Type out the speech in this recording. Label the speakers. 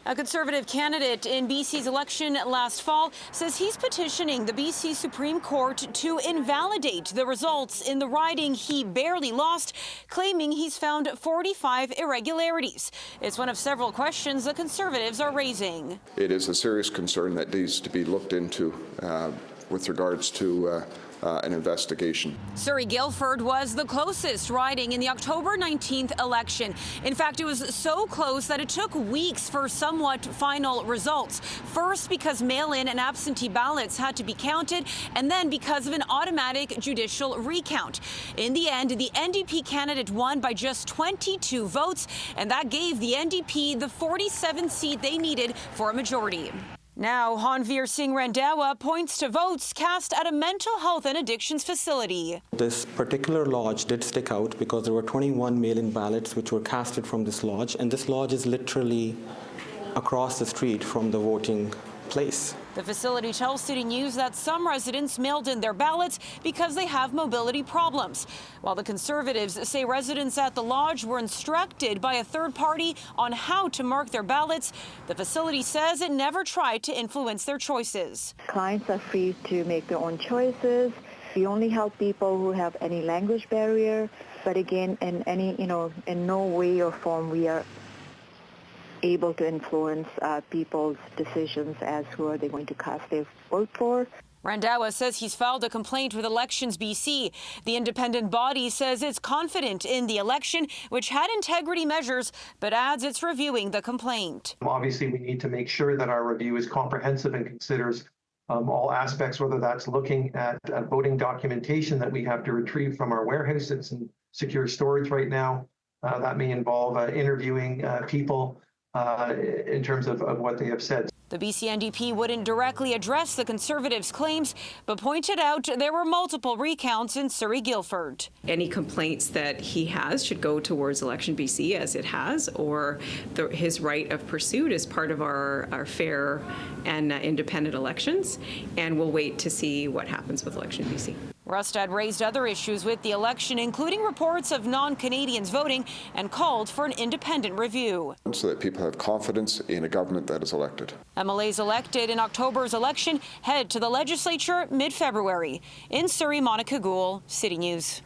Speaker 1: A Conservative candidate in BC's election last fall says he's petitioning the BC Supreme Court to invalidate the results in the riding he barely lost, claiming he's found 45 irregularities. It's one of several questions the Conservatives are raising.
Speaker 2: It is a serious concern that needs to be looked into with regards to an investigation.
Speaker 1: Surrey Guildford was the closest riding in the October 19th election. In fact, it was so close that it took weeks for somewhat final results. First, because mail-in and absentee ballots had to be counted, and then because of an automatic judicial recount. In the end, the NDP candidate won by just 22 votes, and that gave the NDP the 47th seat they needed for a majority. Now, Hanveer Singh Randhawa points to votes cast at a mental health and addictions facility.
Speaker 3: This particular lodge did stick out because there were 21 mail-in ballots which were casted from this lodge, and this lodge is literally across the street from the voting place.
Speaker 1: The facility tells City News that some residents mailed in their ballots because they have mobility problems, while the Conservatives say residents at the lodge were instructed by a third party on how to mark their ballots. The facility says it never tried to influence their choices.
Speaker 4: Clients are free to make their own choices. We only help people who have any language barrier, but again, in no way or form we are able to influence people's decisions as who are they going to cast their vote for.
Speaker 1: Randhawa says he's filed a complaint with Elections BC. The independent body says it's confident in the election, which had integrity measures, but adds it's reviewing the complaint.
Speaker 5: Obviously, we need to make sure that our review is comprehensive and considers all aspects, whether that's looking at voting documentation that we have to retrieve from our warehouse. It's in secure storage right now. That may involve interviewing people in terms of what they have said.
Speaker 1: The BC NDP wouldn't directly address the Conservatives' claims, but pointed out there were multiple recounts in Surrey Guildford.
Speaker 6: Any complaints that he has should go towards Election BC, as it has, or his right of pursuit as part of our fair and independent elections, and we'll wait to see what happens with Election BC.
Speaker 1: Rustad raised other issues with the election, including reports of non-Canadians voting, and called for an independent review.
Speaker 2: So that people have confidence in a government that is elected.
Speaker 1: MLAs elected in October's election head to the legislature mid-February. In Surrey, Monica Gould, City News.